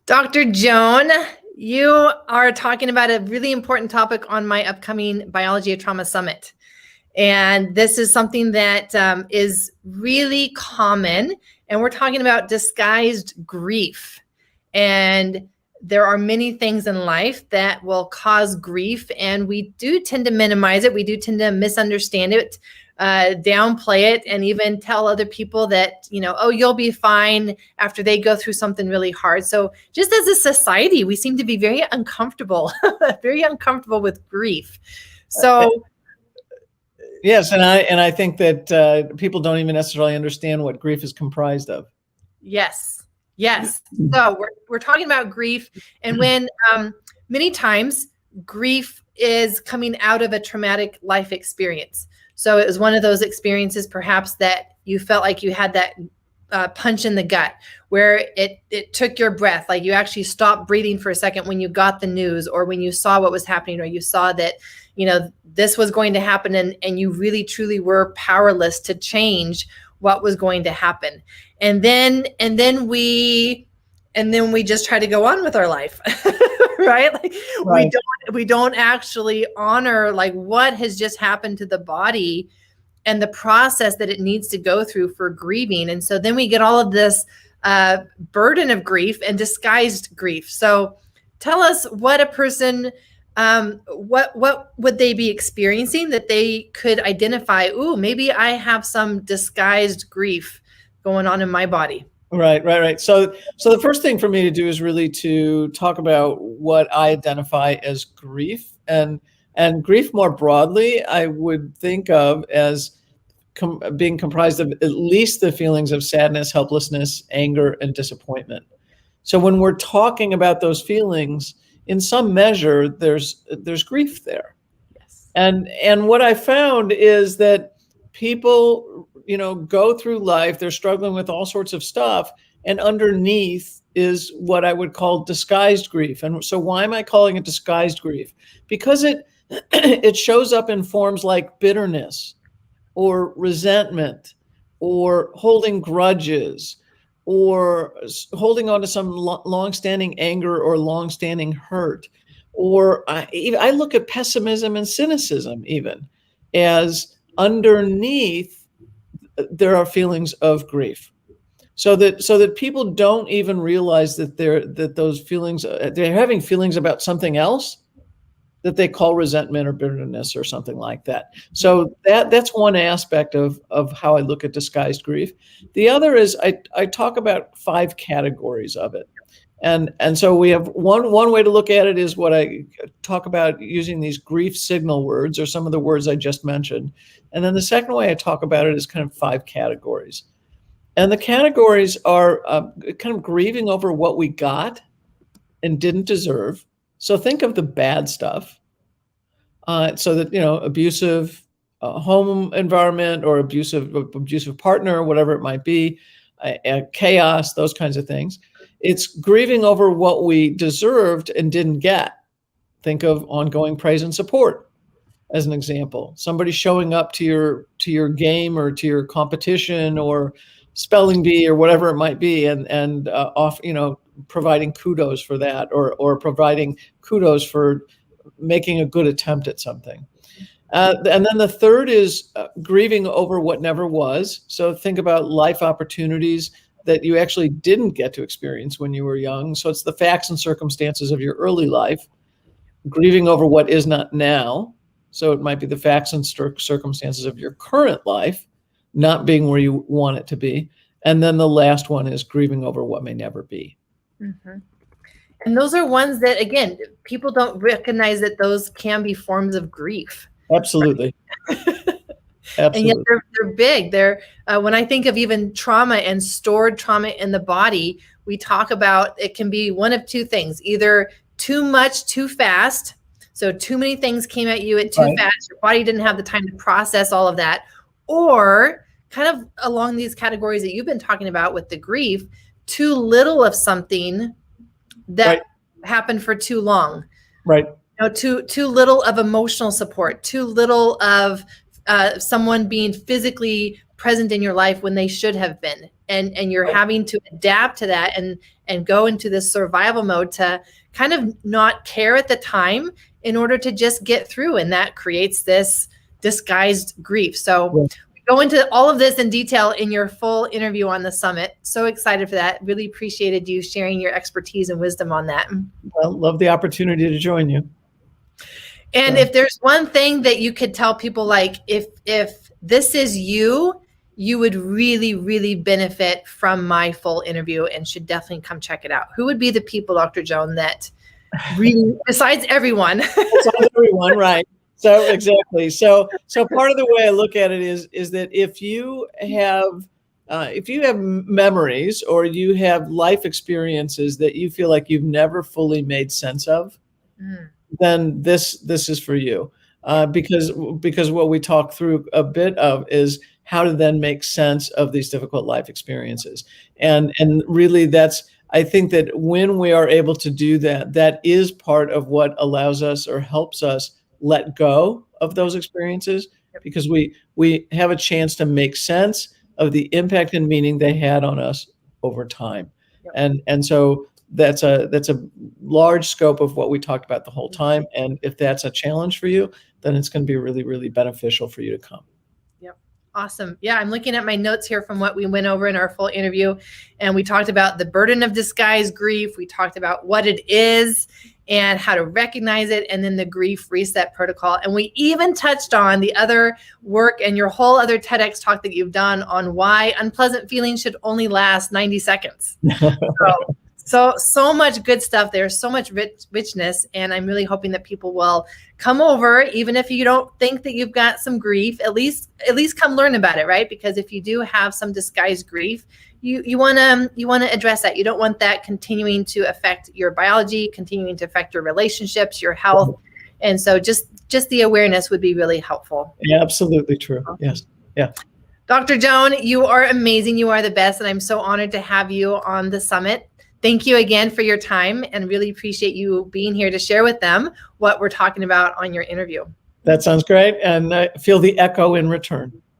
Dr. Joan, you are talking about a really important topic on my upcoming Biology of Trauma Summit. And this is something that is really common. And we're talking about disguised grief. And there are many things in life that will cause grief. And we do tend to minimize it. We do tend to misunderstand it, downplay it, and even tell other people that, oh, you'll be fine after they go through something really hard. So just as a society, we seem to be very uncomfortable, very uncomfortable with grief. So yes, and I think that people don't even necessarily understand what grief is comprised of. Yes. So we're talking about grief, and when many times grief is coming out of a traumatic life experience. So it was one of those experiences perhaps that you felt like you had that punch in the gut where it took your breath, like you actually stopped breathing for a second when you got the news, or when you saw what was happening, or you saw that, this was going to happen, and you really truly were powerless to change what was going to happen. And then we just try to go on with our life. Right? Right. We don't actually honor like what has just happened to the body and the process that it needs to go through for grieving. And so then we get all of this burden of grief and disguised grief. So tell us what a person, what would they be experiencing that they could identify, ooh, maybe I have some disguised grief going on in my body. Right. So the first thing for me to do is really to talk about what I identify as grief, and grief more broadly, I would think of as being comprised of at least the feelings of sadness, helplessness, anger, and disappointment. So when we're talking about those feelings, in some measure, there's grief there. Yes. And what I found is that people, go through life, they're struggling with all sorts of stuff, and underneath is what I would call disguised grief. And so why am I calling it disguised grief? Because it shows up in forms like bitterness or resentment or holding grudges or holding on to some longstanding anger or longstanding hurt. Or I look at pessimism and cynicism even as underneath there are feelings of grief. So that people don't even realize that those feelings, they're having feelings about something else that they call resentment or bitterness or something like that. So that's one aspect of how I look at disguised grief. The other is I talk about 5 categories of it. And so we have one way to look at it is what I talk about using these grief signal words, or some of the words I just mentioned. And then the second way I talk about it is kind of 5 categories. And the categories are kind of grieving over what we got and didn't deserve. So think of the bad stuff. So that, abusive home environment, or abusive partner, whatever it might be, chaos, those kinds of things. It's grieving over what we deserved and didn't get. Think of ongoing praise and support as an example. Somebody showing up to your game or to your competition or spelling bee or whatever it might be, and providing kudos for that, or providing kudos for making a good attempt at something. And then the third is grieving over what never was. So think about life opportunities that you actually didn't get to experience when you were young. So it's the facts and circumstances of your early life, grieving over what is not now. So it might be the facts and circumstances of your current life not being where you want it to be. And then the last one is grieving over what may never be. Mm-hmm. And those are ones that, again, people don't recognize that those can be forms of grief. Absolutely. Absolutely. And yet they're big. They're when I think of even trauma and stored trauma in the body, we talk about it can be one of two things: either too much, too fast. So too many things came at you at too fast. Your body didn't have the time to process all of that, or kind of along these categories that you've been talking about with the grief, too little of something that happened for too long. Right. Too little of emotional support, too little of someone being physically present in your life when they should have been. And you're having to adapt to that and go into this survival mode to kind of not care at the time in order to just get through. And that creates this disguised grief. So we go into all of this in detail in your full interview on the summit. So excited for that. Really appreciated you sharing your expertise and wisdom on that. Well, love the opportunity to join you. And if there's one thing that you could tell people, like if this is you, you would really, really benefit from my full interview and should definitely come check it out. Who would be the people, Dr. Joan, that really, besides everyone? Besides everyone, right. So exactly. So part of the way I look at it is that if you have memories or you have life experiences that you feel like you've never fully made sense of, then this is for you. Because what we talk through a bit of is how to then make sense of these difficult life experiences. And really I think that when we are able to do that, that is part of what allows us or helps us let go of those experiences, because we have a chance to make sense of the impact and meaning they had on us over time. And so that's a large scope of what we talked about the whole time. And if that's a challenge for you, then it's going to be really, really beneficial for you to come. Yep. Awesome. Yeah, I'm looking at my notes here from what we went over in our full interview. And we talked about the burden of disguised grief. We talked about what it is and how to recognize it, and then the grief reset protocol. And we even touched on the other work and your whole other TEDx talk that you've done on why unpleasant feelings should only last 90 seconds. So much good stuff. There's so much richness, and I'm really hoping that people will come over, even if you don't think that you've got some grief, at least come learn about it, right? Because if you do have some disguised grief, you want to address that. You don't want that continuing to affect your biology, continuing to affect your relationships, your health. And so just the awareness would be really helpful. Yeah, absolutely true. Yes. Yeah. Dr. Joan, you are amazing. You are the best. And I'm so honored to have you on the summit. Thank you again for your time, and really appreciate you being here to share with them what we're talking about on your interview. That sounds great. And I feel the echo in return.